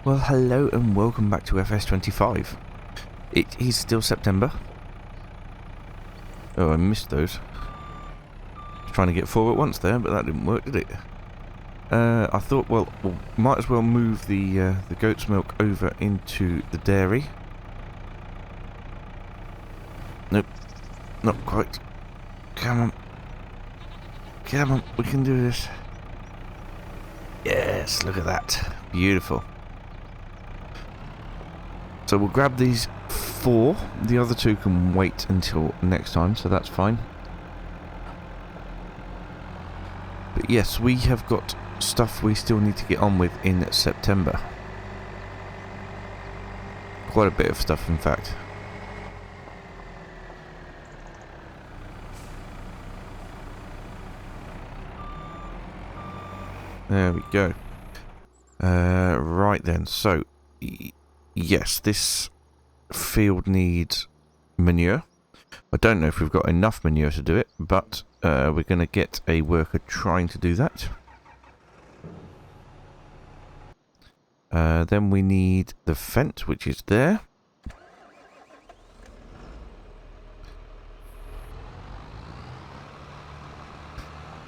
Well, hello and welcome back to FS25. It is still September. Oh, I missed those. I was trying to get 4 at once there, but that didn't work, did it? I thought, well, might as well move the goat's milk over into the dairy. Nope, not quite. Come on. Come on, we can do this. Yes, look at that. Beautiful. So we'll grab these 4. The other 2 can wait until next time, so that's fine. But yes, we have got stuff we still need to get on with in September. Quite a bit of stuff, in fact. There we go. Right then, so yes, this field needs manure. I don't know if we've got enough manure to do it, but we're going to get a worker trying to do that. Then we need the fence, which is there.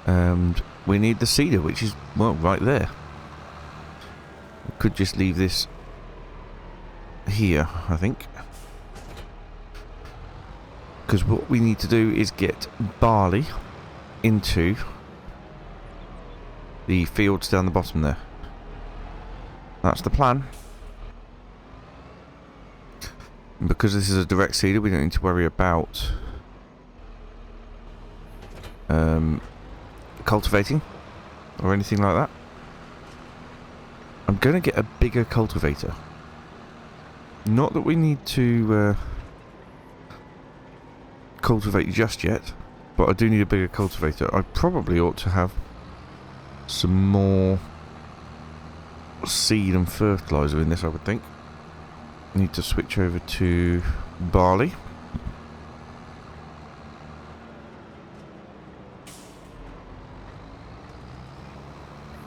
And we need the cedar, which is, well, right there. We could just leave this here, I think. Because what we need to do is get barley into the fields down the bottom there. That's the plan. And because this is a direct seeder, we don't need to worry about cultivating or anything like that. I'm going to get a bigger cultivator. Not that we need to cultivate just yet, but I do need a bigger cultivator. I probably ought to have some more seed and fertilizer in this, I would think. Need to switch over to barley.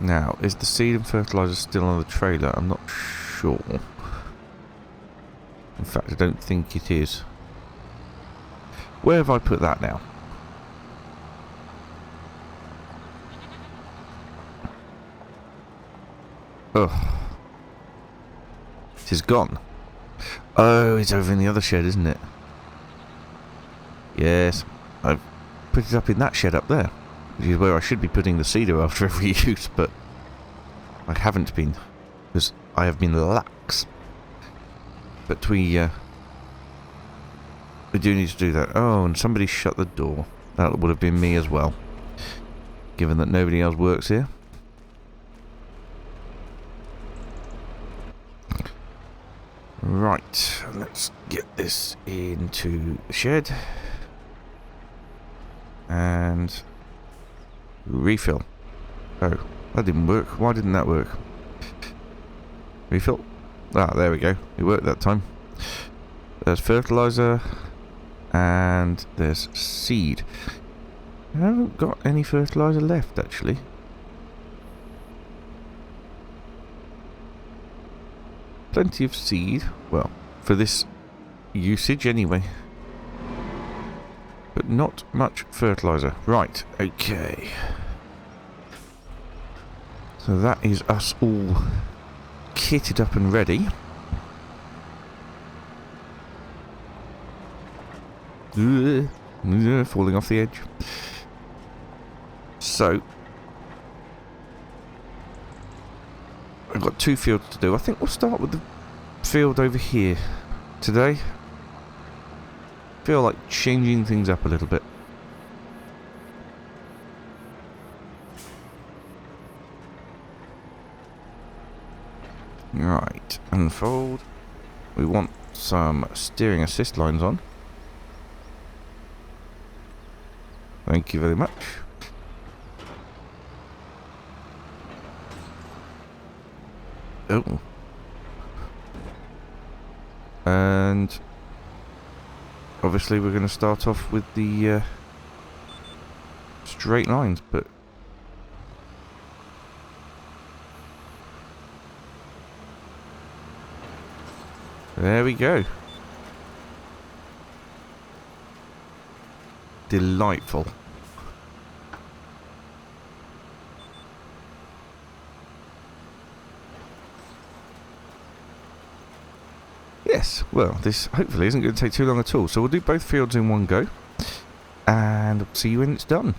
Now, is the seed and fertilizer still on the trailer? I'm not sure. In fact, I don't think it is. Where have I put that now? Ugh. It is gone. Oh, it's over in the other shed, isn't it? Yes, I've put it up in that shed up there, which is where I should be putting the cedar after every use, but I haven't been, because I have been lax. But we do need to do that. Oh, and somebody shut the door. That would have been me as well, given that nobody else works here. Right, let's get this into the shed. And refill. Oh, that didn't work. Why didn't that work? Refill. Ah, there we go. It worked that time. There's fertilizer. And there's seed. I haven't got any fertilizer left, actually. Plenty of seed. Well, for this usage anyway. But not much fertilizer. Right, okay. So that is us all kitted up and ready. Falling off the edge. So I've got 2 fields to do. I think we'll start with the field over here today. Feel like changing things up a little bit. Right, unfold. We want some steering assist lines on. Thank you very much. Oh. And obviously we're going to start off with the straight lines, but There we go. Delightful. Yes, well, this hopefully isn't going to take too long at all. So we'll do both fields in one go. And see you when it's done.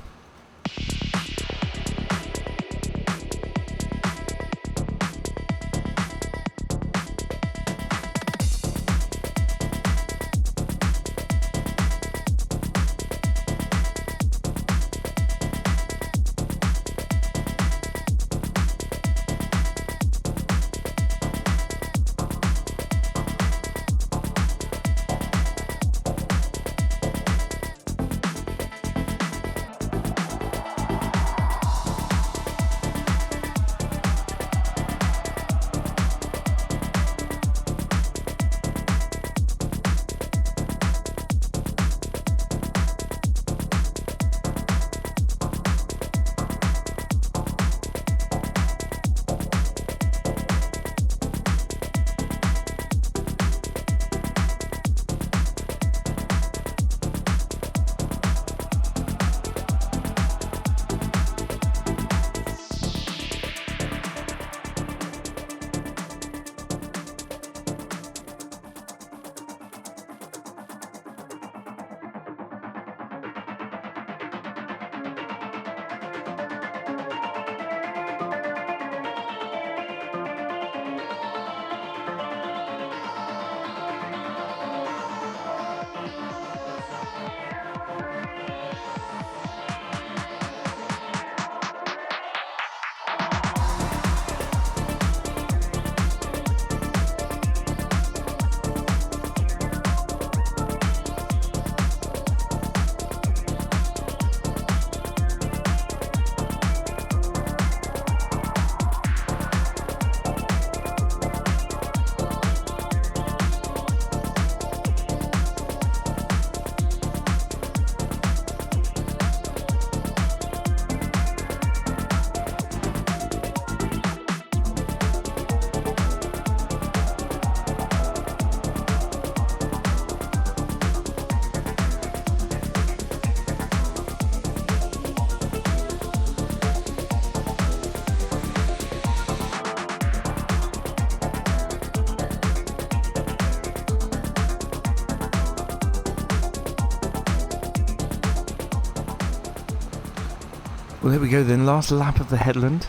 Well, there we go then, last lap of the headland.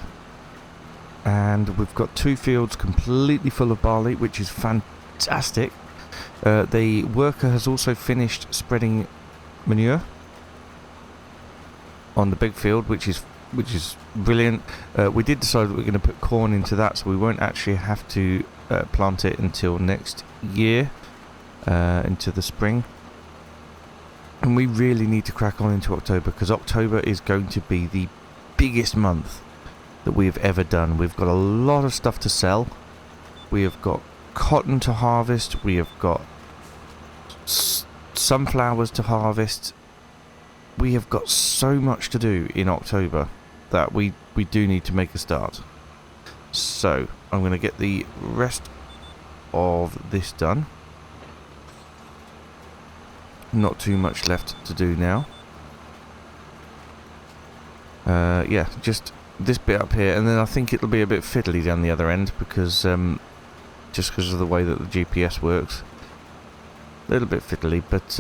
And we've got 2 fields completely full of barley, which is fantastic. The worker has also finished spreading manure on the big field, which is brilliant. We did decide that we're going to put corn into that, so we won't actually have to plant it until next year, into the spring. And we really need to crack on into October, because October is going to be the biggest month that we've ever done. We've got a lot of stuff to sell. We have got cotton to harvest. We have got sunflowers to harvest. We have got so much to do in October that we do need to make a start. So I'm going to get the rest of this done. Not too much left to do now. Yeah, just this bit up here, and then I think it'll be a bit fiddly down the other end, because just because of the way that the GPS works. A little bit fiddly, but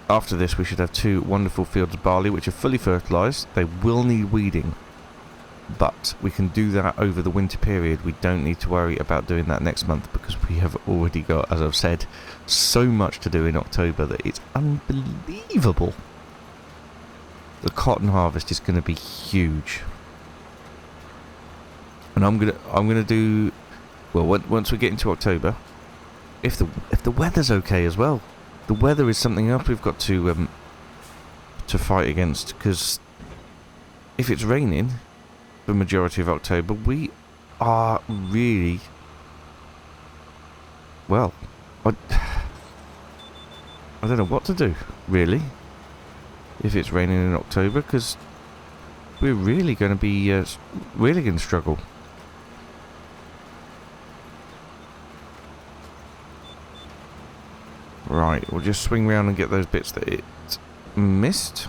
after this we should have 2 wonderful fields of barley which are fully fertilised. They will need weeding, but we can do that over the winter period. We don't need to worry about doing that next month, because we have already got, as I've said, so much to do in October that it's unbelievable. The cotton harvest is going to be huge, and I'm gonna do well once we get into October, if the weather's okay as well. The weather is something else we've got to fight against, because if it's raining for the majority of October, we are really, well, I don't know what to do, really, if it's raining in October, because we're really going to be really going to struggle. Right, we'll just swing round and get those bits that it missed.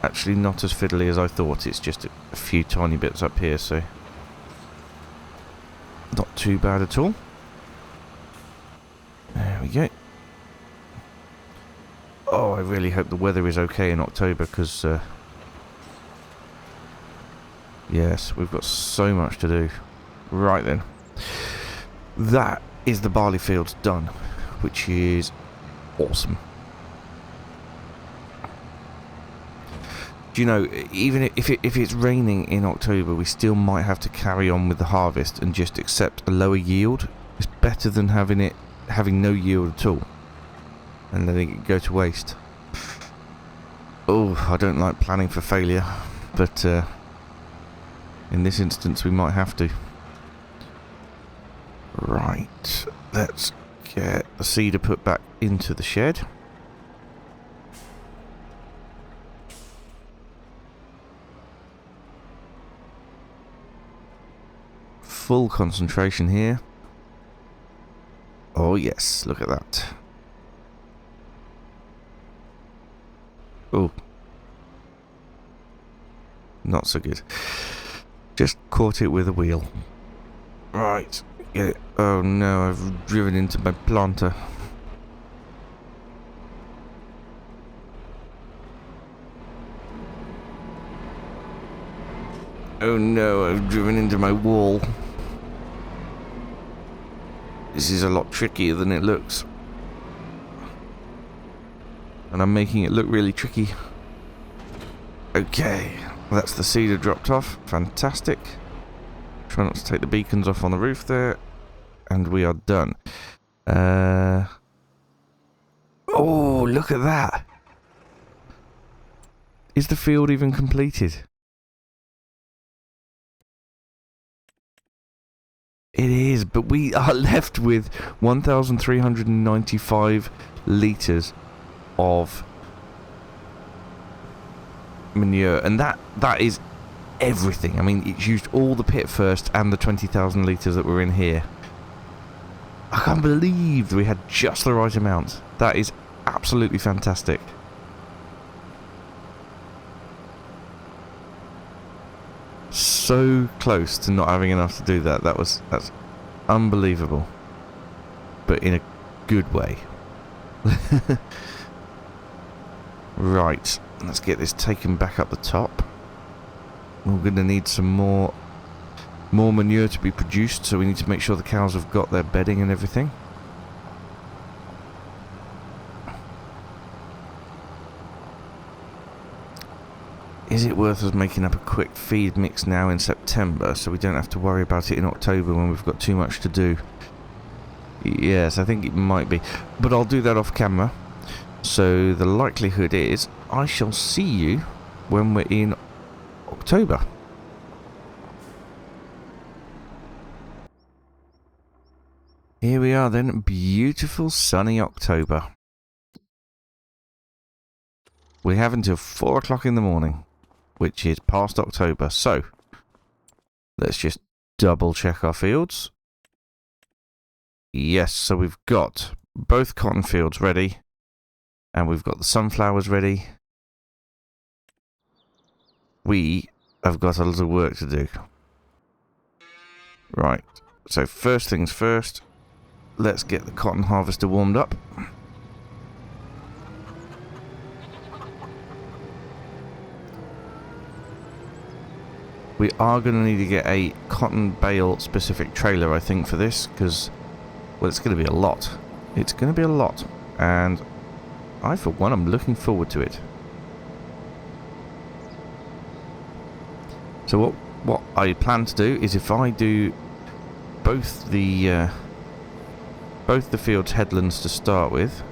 Actually, not as fiddly as I thought. It's just a few tiny bits up here, so not too bad at all. There we go. Oh, I really hope the weather is okay in October, because yes, we've got so much to do. Right then, that is the barley fields done, which is awesome. Do you know, even if it's raining in October, we still might have to carry on with the harvest and just accept a lower yield. It's better than having no yield at all and letting it go to waste. Oh, I don't like planning for failure, but in this instance we might have to. Right, let's get the cedar put back into the shed. Full concentration here. Oh yes, look at that. Oh, not so good. Just caught it with a wheel. Right, get it. Oh no, I've driven into my planter. Oh no, I've driven into my wall. This is a lot trickier than it looks. And I'm making it look really tricky. Okay, that's the cedar dropped off. Fantastic. Try not to take the beacons off on the roof there. And we are done. Oh, look at that. Is the field even completed? It is, but we are left with 1,395 litres of manure, and that is everything. I mean, it's used all the pit first and the 20,000 litres that were in here. I can't believe we had just the right amount. That is absolutely fantastic. So close to not having enough to do that. That's unbelievable, but in a good way. Right, let's get this taken back up the top. We're going to need some more manure to be produced, so we need to make sure the cows have got their bedding and everything. Is it worth us making up a quick feed mix now in September so we don't have to worry about it in October when we've got too much to do? Yes, I think it might be. But I'll do that off camera. So the likelihood is I shall see you when we're in October. Here we are then, beautiful sunny October. We have until 4 o'clock in the morning, which is past October. So let's just double check our fields. Yes, so we've got both cotton fields ready, and we've got the sunflowers ready. We have got a little work to do. Right, so first things first, let's get the cotton harvester warmed up. We are going to need to get a cotton bale specific trailer, I think, for this, because, well, it's going to be a lot. It's going to be a lot, and I, for one, am looking forward to it. So what I plan to do is, if I do both the fields headlands to start with,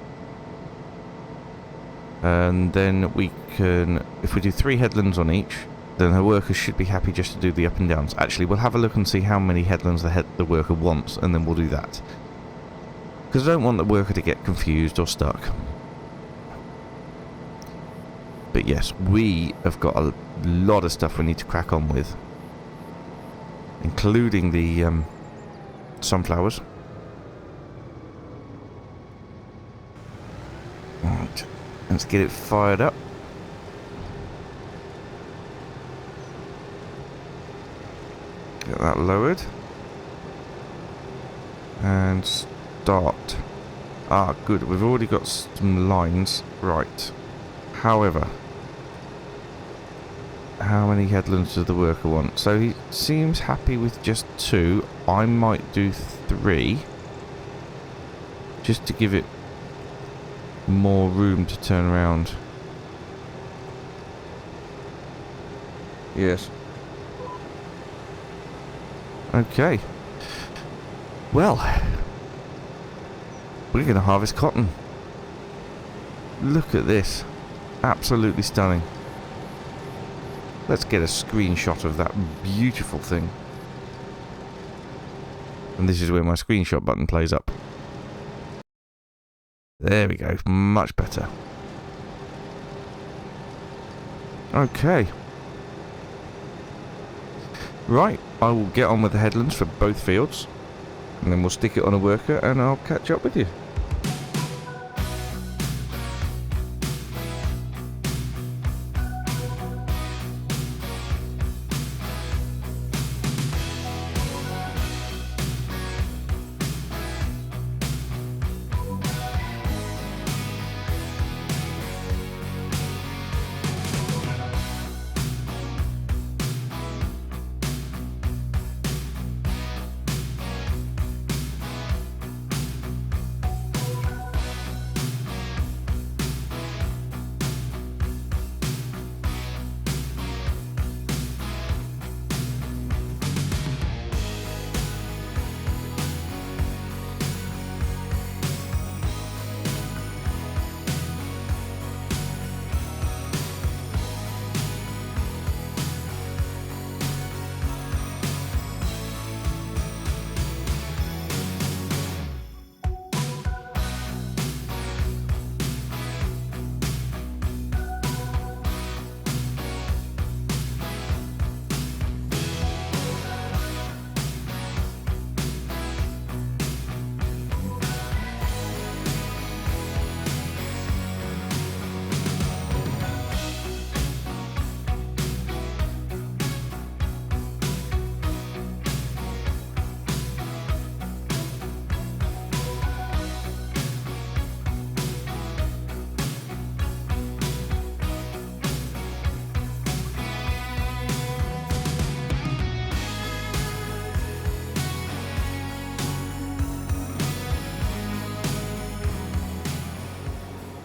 and then we can, if we do 3 headlands on each, then the workers should be happy just to do the up and downs. Actually, we'll have a look and see how many headlands the worker wants, and then we'll do that. Because I don't want the worker to get confused or stuck. But yes, we have got a lot of stuff we need to crack on with, including the sunflowers. Right, let's get it fired up. Get that lowered. And start. Ah, good. We've already got some lines. Right. However, how many headlands does the worker want? So he seems happy with just 2. I might do 3. Just to give it more room to turn around. Yes. Okay. Well, we're going to harvest cotton. Look at this. Absolutely stunning. Let's get a screenshot of that beautiful thing. And this is where my screenshot button plays up. There we go. Much better. Okay. Right. I will get on with the headlands for both fields. And then we'll stick it on a worker and I'll catch up with you.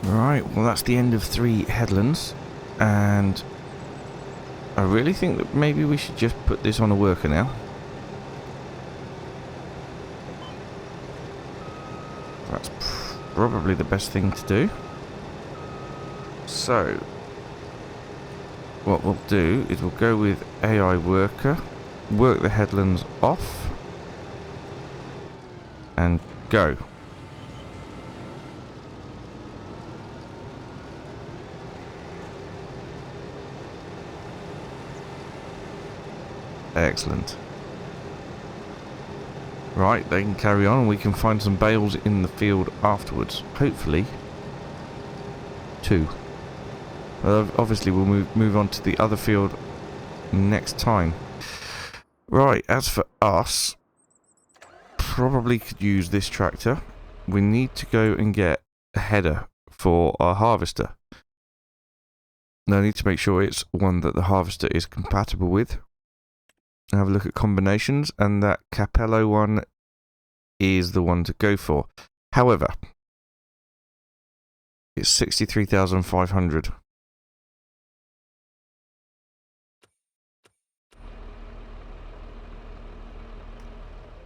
Right, well that's the end of 3 headlands, and I really think that maybe we should just put this on a worker now. That's probably the best thing to do. So, what we'll do is we'll go with AI worker, work the headlands off, and go. Excellent. Right, they can carry on and we can find some bales in the field afterwards. Hopefully 2. Obviously we'll move on to the other field next time. Right, as for us, probably could use this tractor. We need to go and get a header for our harvester. Now I need to make sure it's one that the harvester is compatible with. Have a look at combinations, and that Capello one is the one to go for. However, it's 63,500.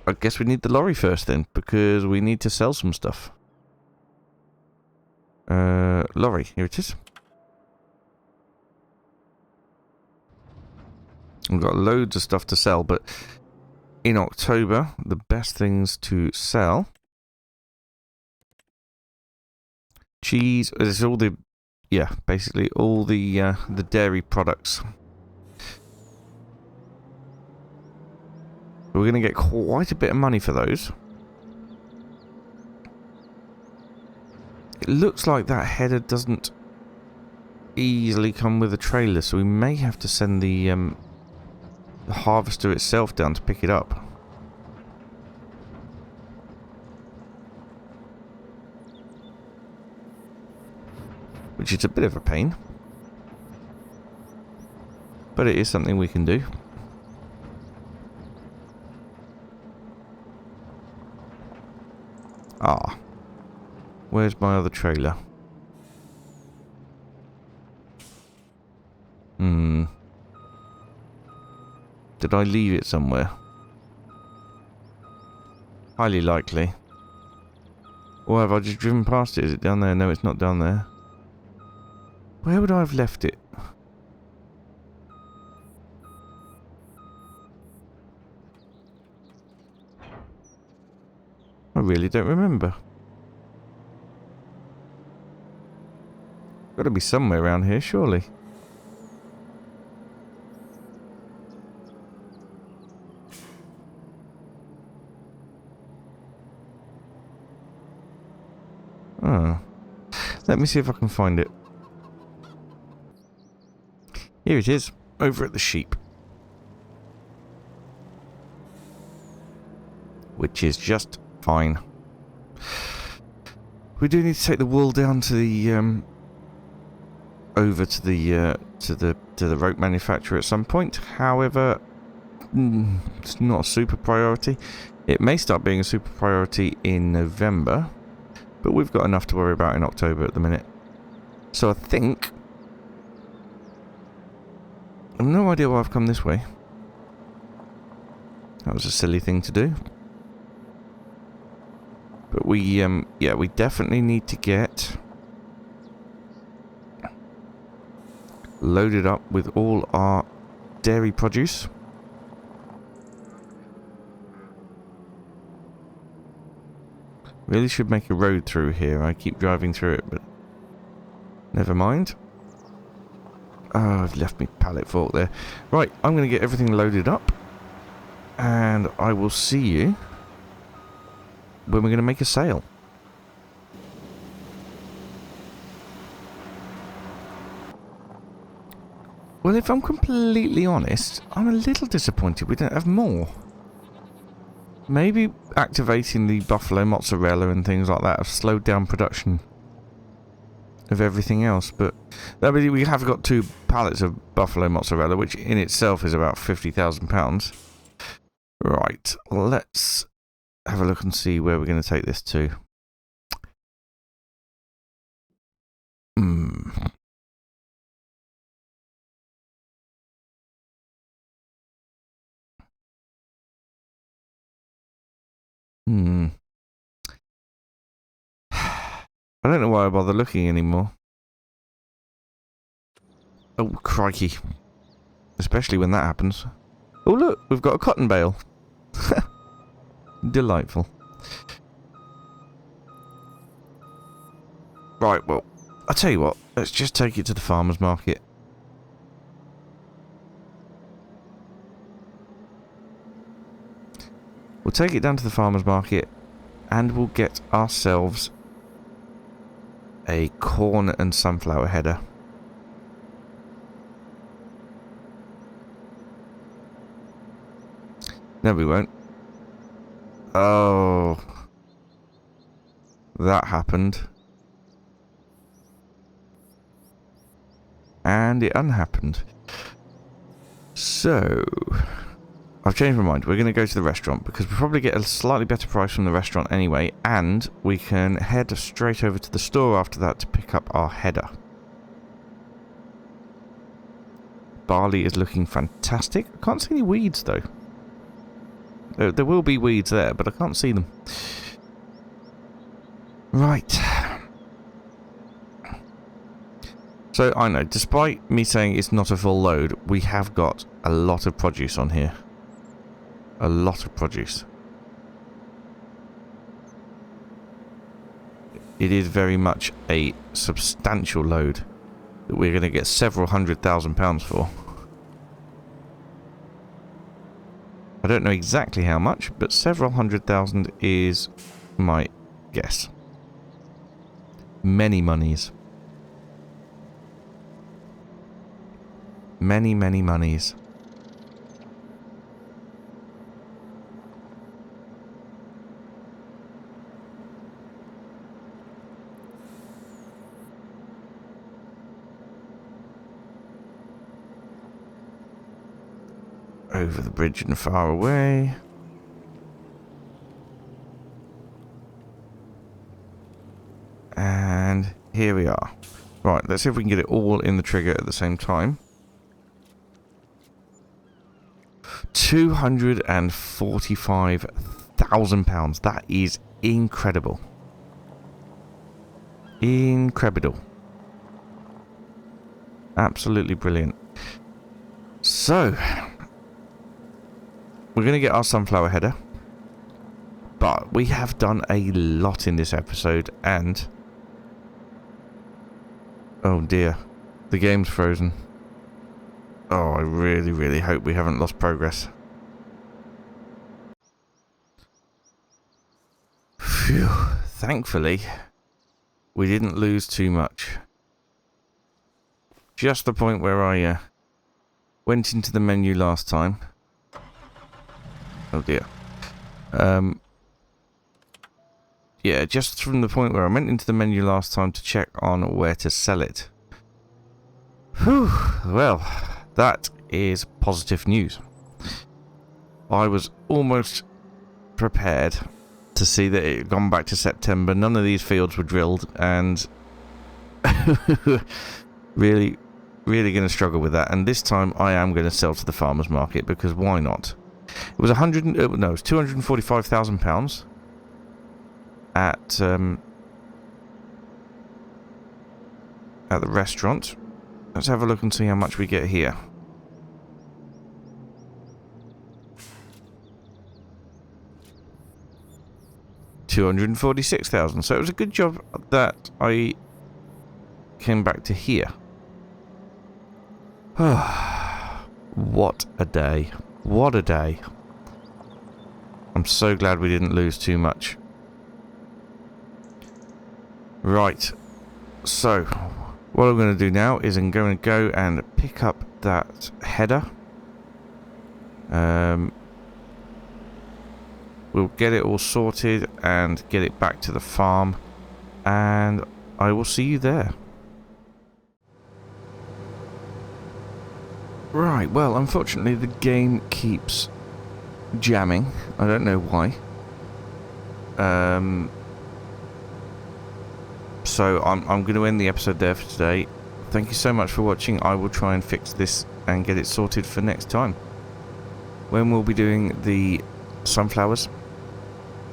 I guess we need the lorry first then, because we need to sell some stuff. Lorry, here it is. We've got loads of stuff to sell, but in October, the best things to sell: cheese. It's all the, yeah, basically all the dairy products. We're going to get quite a bit of money for those. It it looks like that header doesn't easily come with a trailer, so we may have to send the harvester itself down to pick it up. Which is a bit of a pain. But it is something we can do. Ah. Where's my other trailer? Did I leave it somewhere? Highly likely. Or have I just driven past it? Is it down there? No, it's not down there. Where would I have left it? I really don't remember. Got to be somewhere around here, surely. Oh. Let me see if I can find it. Here it is, over at the sheep. Which is just fine. We do need to take the wool down to the over to the rope manufacturer at some point. However, it's not a super priority. It may start being a super priority in November, but we've got enough to worry about in October at the minute. So I think I've no idea why I've come this way. That was a silly thing to do. But we, yeah, we definitely need to get loaded up with all our dairy produce. Really should make a road through here. I keep driving through it, but never mind. Oh, I've left me pallet fork there. Right, I'm going to get everything loaded up. And I will see you when we're going to make a sale. Well, if I'm completely honest, I'm a little disappointed we don't have more. Maybe activating the buffalo mozzarella and things like that have slowed down production of everything else, but I mean, we have got 2 pallets of buffalo mozzarella, which in itself is about £50,000. Right, let's have a look and see where we're going to take this to. I don't know why I bother looking anymore. Oh, crikey. Especially when that happens. Oh, look, we've got a cotton bale. Delightful. Right, well, I'll tell you what. Let's just take it to the farmer's market. We'll take it down to the farmer's market and we'll get ourselves a corn and sunflower header. No, we won't. Oh. That happened. And it unhappened. So, I've changed my mind. We're going to go to the restaurant because we'll probably get a slightly better price from the restaurant anyway, and we can head straight over to the store after that to pick up our header. Barley is looking fantastic. I can't see any weeds though. There will be weeds there, but I can't see them. Right. So, I know, despite me saying it's not a full load, we have got a lot of produce on here. A lot of produce. It is very much a substantial load that we're going to get several £100,000 for. I don't know exactly how much, but several £100,000 is my guess. Many monies. Many, many monies. Over the bridge and far away. And here we are. Right, let's see if we can get it all in the trigger at the same time. £245,000. That is incredible. Incredible. Absolutely brilliant. So, we're going to get our sunflower header. But we have done a lot in this episode, and... oh dear. The game's frozen. Oh, I really, really hope we haven't lost progress. Phew. Thankfully, we didn't lose too much. Just the point where I went into the menu last time. Oh dear. Yeah, just from the point where I went into the menu last time to check on where to sell it. Whew. Well, that is positive news. I was almost prepared to see that it had gone back to September. None of these fields were drilled, and really going to struggle with that. And this time I am going to sell to the farmers market, because why not? It was it's £245,000 at the restaurant. Let's have a look and see how much we get here. $246,000. So it was a good job that I came back to here. What a day. What a day. I'm so glad we didn't lose too much. Right. So, what I'm going to do now is I'm going to go and pick up that header. We'll get it all sorted and get it back to the farm. And I will see you there. Right, well, unfortunately the game keeps jamming. I don't know why. So I'm going to end the episode there for today. Thank you so much for watching. I will try and fix this and get it sorted for next time, when we'll be doing the sunflowers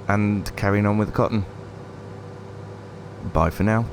and carrying on with the cotton. Bye for now.